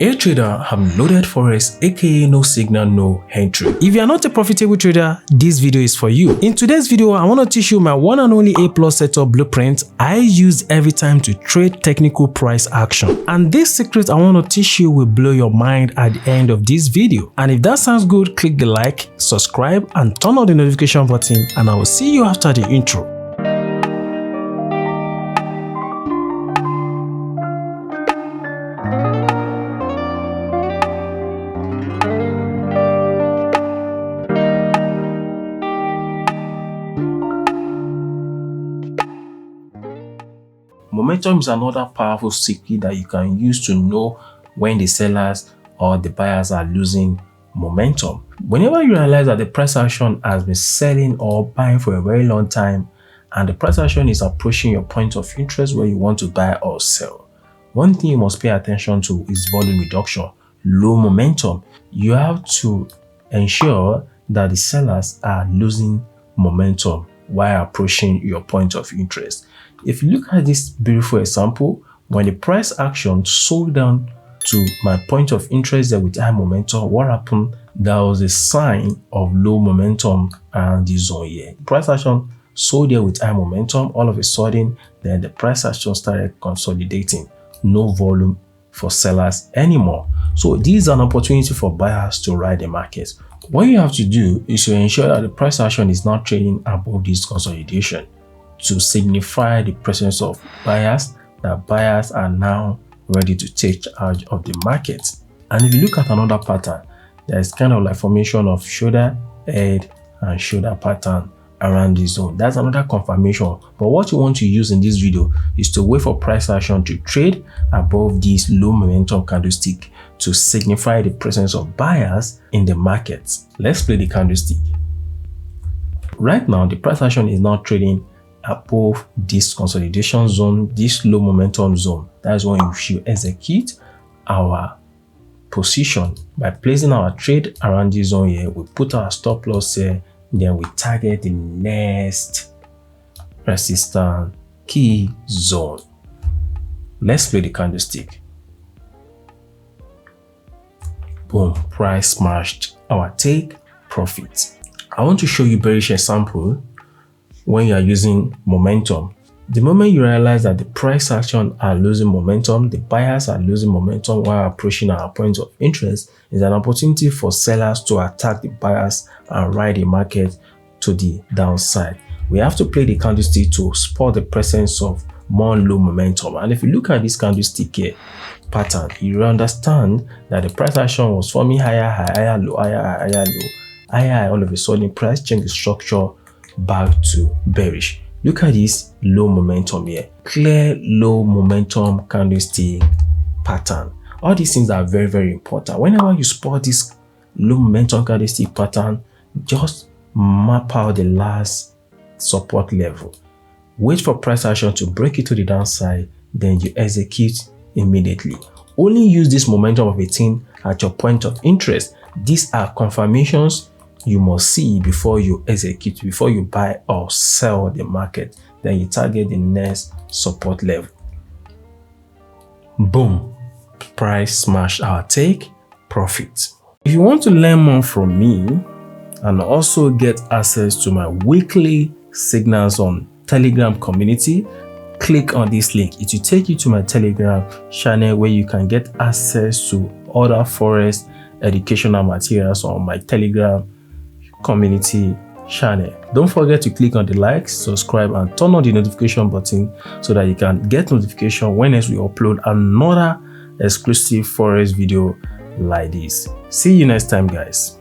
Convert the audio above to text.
Hey trader, I'm loaded Forex, aka no signal, no entry. If you are not a profitable trader, this video is for you. In today's video, I want to teach you my one and only A+ setup blueprint I use every time to trade technical price action. And this secret I want to teach you will blow your mind at the end of this video. And if that sounds good, click the like, subscribe, and turn on the notification button, and I will see you after the intro. Momentum is another powerful secret that you can use to know when the sellers or the buyers are losing momentum. Whenever you realize that the price action has been selling or buying for a very long time and the price action is approaching your point of interest where you want to buy or sell, one thing you must pay attention to is volume reduction, low momentum. You have to ensure that the sellers are losing momentum while approaching your point of interest. If you look at this beautiful example, when the price action sold down to my point of interest there with high momentum, what happened? There was a sign of low momentum around this zone here. Price action sold there with high momentum. All of a sudden, then the price action started consolidating. No volume for sellers anymore. So this is an opportunity for buyers to ride the market. What you have to do is to ensure that the price action is not trading above this consolidation, to signify the presence of buyers, that buyers are now ready to take charge of the market. And if you look at another pattern, there's kind of like formation of shoulder, head, and shoulder pattern around this zone. That's another confirmation. But what you want to use in this video is to wait for price action to trade above this low momentum candlestick to signify the presence of buyers in the market. Let's play the candlestick. Right now, the price action is not trading above this consolidation zone, this low momentum zone. That's when we should execute our position by placing our trade around this zone here. We put our stop loss here, then we target the next resistance key zone. Let's play the candlestick. Boom, price smashed our take profit. I want to show you bearish example. When you are using momentum, the moment you realize that the price action are losing momentum, the buyers are losing momentum while approaching our point of interest, is an opportunity for sellers to attack the buyers and ride the market to the downside. We have to play the candlestick to spot the presence of more low momentum. And if you look at this candlestick here pattern, you understand that the price action was forming higher high, higher low, higher high, higher low, higher high. All of a sudden, price change the structure back to bearish. Look at this low momentum here, clear low momentum candlestick pattern. All these things are very, very important. Whenever you spot this low momentum candlestick pattern, just map out the last support level, wait for price action to break it to the downside, then you execute immediately. Only use this momentum of a thing at your point of interest. These are confirmations you must see before you execute, before you buy or sell the market. Then you target the next support level. Boom, price smash our take profit. If you want to learn more from me and also get access to my weekly signals on Telegram community, click on this link. It will take you to my Telegram channel where you can get access to other Forex educational materials on my Telegram community channel. Don't forget to click on the like, subscribe, and turn on the notification button so that you can get notification when we upload another exclusive Forex video like this. See you next time, guys.